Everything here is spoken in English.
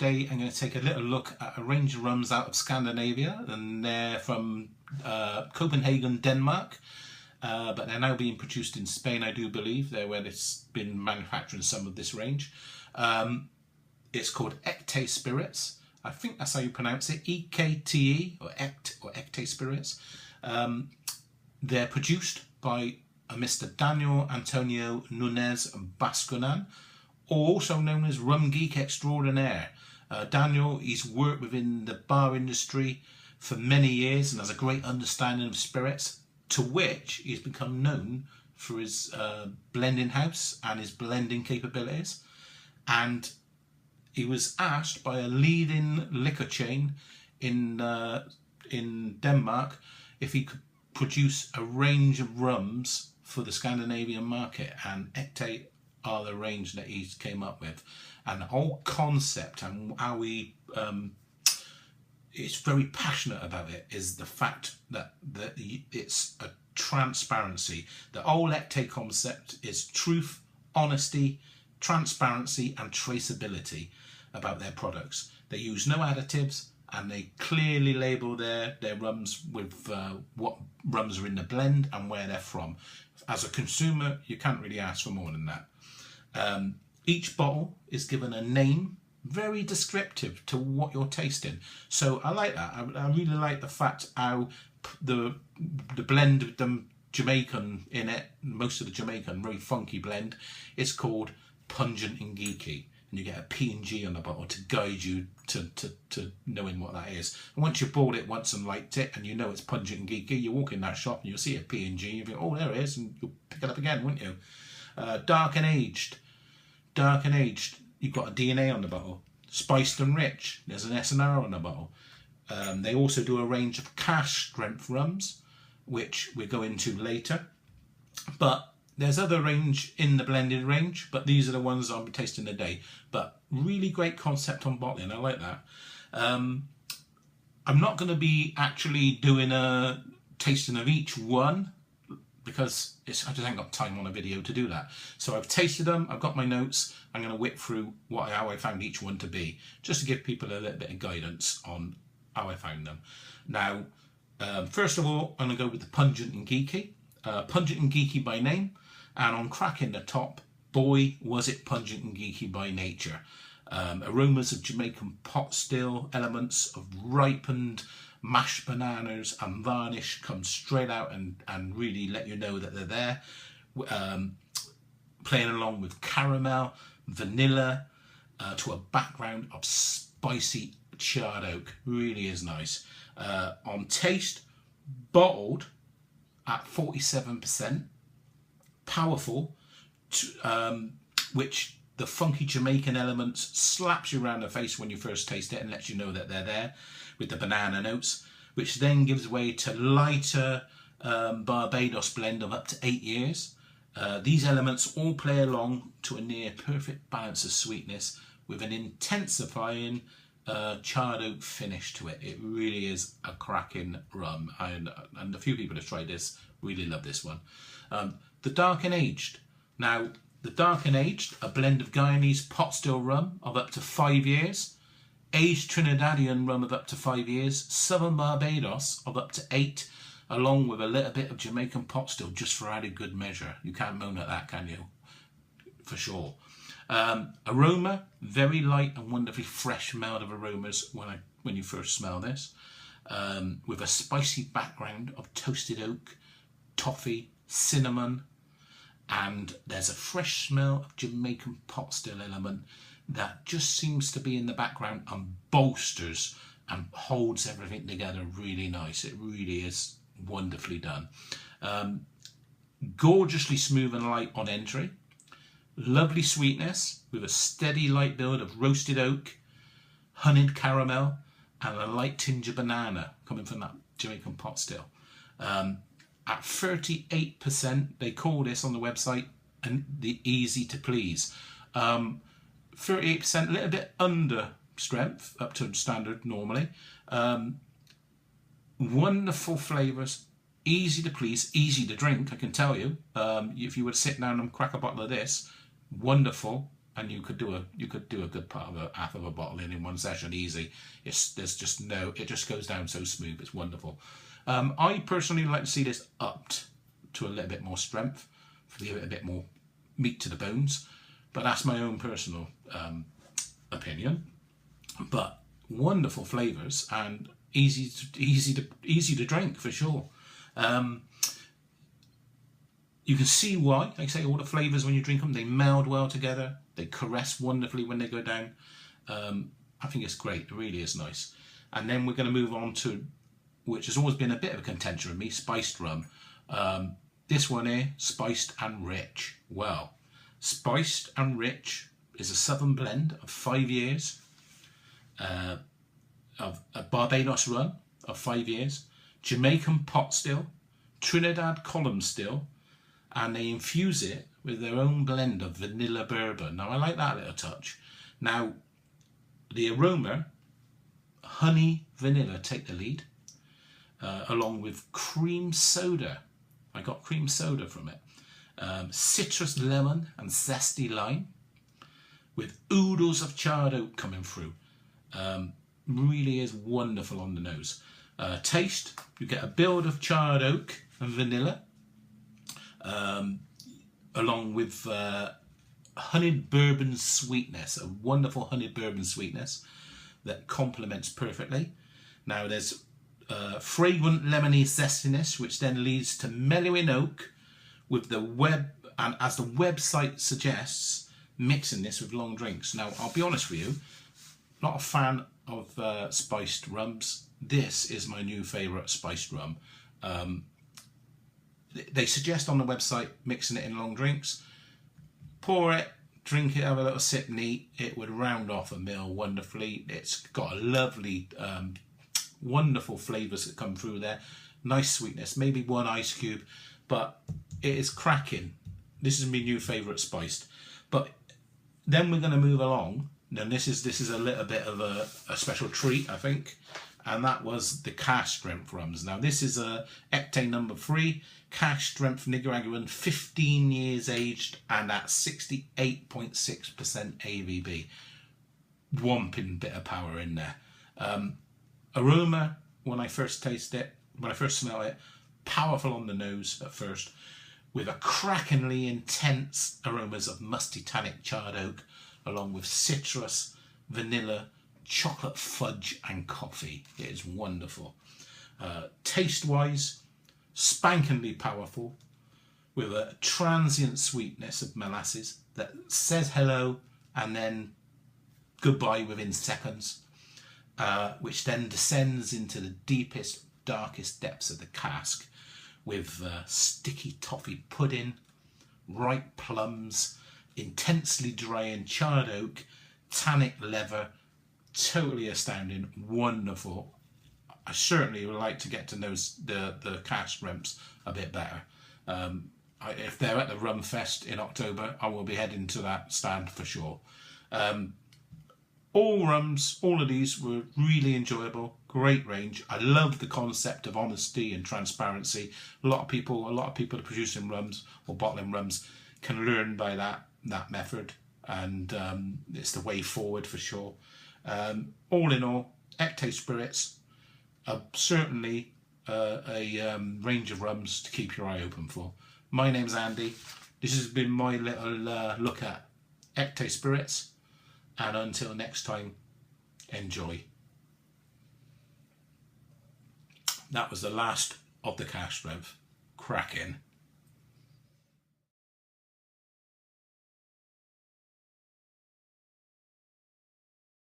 today I'm going to take a little look at a range of rums out of Scandinavia, and they're from Copenhagen, Denmark, but they're now being produced in Spain, I do believe. They're where it's been manufacturing some of this range. It's called Ekte Spirits. I think that's how you pronounce it, E-K-T-E, or Ekte Spirits. They're produced by a Mr. Daniel Antonio Nunez Bascunan, also known as Rum Geek Extraordinaire. Daniel, he's worked within the bar industry for many years and has a great understanding of spirits, to which he's become known for his blending house and his blending capabilities. And he was asked by a leading liquor chain in Denmark if he could produce a range of rums for the Scandinavian market, and Ekte are the range that he came up with. And the whole concept and how he is very passionate about it is the fact that it's a transparency. The whole Ekte concept is truth, honesty, transparency and traceability about their products. They use no additives, and they clearly label their rums with what rums are in the blend and where they're from. As a consumer, you can't really ask for more than that. Each bottle is given a name, very descriptive to what you're tasting. So I like that. I really like the fact how the blend of the Jamaican in it, most of the Jamaican, very funky blend, is called Pungent and Geeky. And you get a P&G on the bottle to guide you to knowing what that is. And once you've bought it once and liked it, and you know it's Pungent and Geeky, you walk in that shop and you'll see a P&G, you think, oh, there it is, and you'll pick it up again, won't you? Dark and aged. Dark and aged, you've got a DNA on the bottle. Spiced and rich, there's an S&R on the bottle. They also do a range of cask strength rums, which we'll go into later. But there's other range in the blended range, but these are the ones I'll be tasting today. But really great concept on bottling, I like that. I'm not going to be actually doing a tasting of each one, because I just ain't got time on a video to do that. So I've tasted them, I've got my notes, I'm going to whip through how I found each one to be, just to give people a little bit of guidance on how I found them. Now, first of all, I'm going to go with the Pungent and Geeky. Pungent and Geeky by name, and on cracking the top, boy was it pungent and geeky by nature. Aromas of Jamaican pot still, elements of ripened mashed bananas and varnish come straight out and really let you know that they're there. Playing along with caramel, vanilla, to a background of spicy charred oak. Really is nice. On taste, bottled at 47%, powerful, which the funky Jamaican elements slaps you around the face when you first taste it and lets you know that they're there, with the banana notes, which then gives way to lighter Barbados blend of up to 8 years. These elements all play along to a near perfect balance of sweetness with an intensifying charred oak finish to it. It really is a cracking rum, and a few people have tried this, really love this one. The Dark and Aged. Now, the Dark and Aged, a blend of Guyanese pot still rum of up to 5 years, aged Trinidadian rum of up to 5 years, Southern Barbados of up to 8, along with a little bit of Jamaican pot still just for added good measure. You can't moan at that, can you? For sure. Aroma, very light and wonderfully fresh, mild of aromas when you first smell this, with a spicy background of toasted oak, toffee, cinnamon, and there's a fresh smell of Jamaican pot still element that just seems to be in the background and bolsters and holds everything together really nice. It really is wonderfully done. Gorgeously smooth and light on entry. Lovely sweetness with a steady light build of roasted oak, honeyed caramel, and a light tinge of banana coming from that Jamaican pot still. At 38%, they call this on the website and the easy to please. 38%, a little bit under strength, up to standard normally. Wonderful flavours, easy to please, easy to drink, I can tell you. If you were to sit down and crack a bottle of this, wonderful, and you could do a good part of half of a bottle in one session easy. It just goes down so smooth. It's wonderful. I personally like to see this upped to a little bit more strength, to give it a bit more meat to the bones, but that's my own personal opinion. But wonderful flavours and easy to drink for sure. You can see why. Like I say, all the flavours, when you drink them, they meld well together. They caress wonderfully when they go down. I think it's great. It really is nice. And then we're going to move on to, which has always been a bit of a contention with me, spiced rum. This one here, spiced and rich. Well, spiced and rich is a southern blend of 5 years, of a Barbados rum of 5 years, Jamaican pot still, Trinidad column still, and they infuse it with their own blend of vanilla bourbon. Now, I like that little touch. Now, the aroma, honey, vanilla take the lead, along with cream soda. I got cream soda from it. Citrus lemon and zesty lime, with oodles of charred oak coming through. Really is wonderful on the nose. Taste, you get a build of charred oak and vanilla, along with honeyed bourbon sweetness, a wonderful honeyed bourbon sweetness that complements perfectly. Now there's fragrant lemony zestiness, which then leads to mellowing oak with and as the website suggests, mixing this with long drinks. Now, I'll be honest with you, not a fan of spiced rums. This is my new favourite spiced rum. They suggest on the website mixing it in long drinks. Pour it, drink it, have a little sip and eat. It would round off a meal wonderfully. It's got a lovely, wonderful flavours that come through there. Nice sweetness, maybe one ice cube, but it is cracking. This is my new favourite spiced. But then we're going to move along. Now this is a little bit of a special treat, I think, and that was the Cask strength rums. Now this is a Ekte number 3, Cask strength Nicaraguan, 15 years aged, and at 68.6% ABV. Whomping bit of power in there. Aroma, when I first smell it, powerful on the nose at first, with a crackingly intense aromas of musty tannic charred oak, along with citrus, vanilla, chocolate fudge and coffee. It is wonderful. Taste-wise, spankingly powerful, with a transient sweetness of molasses that says hello and then goodbye within seconds, which then descends into the deepest, darkest depths of the cask with sticky toffee pudding, ripe plums, intensely dry and charred oak, tannic leather. Totally astounding, wonderful. I certainly would like to get to know the Cask Rems a bit better. If they're at the Rum Fest in October, I will be heading to that stand for sure. All rums, all of these were really enjoyable, great range. I love the concept of honesty and transparency. A lot of people producing rums or bottling rums can learn by that method, and it's the way forward for sure. All in all, Ekte Spirits are certainly a range of rums to keep your eye open for. My name's Andy. This has been my little look at Ekte Spirits, and until next time, enjoy. That was the last of the Cask Rev. Cracking.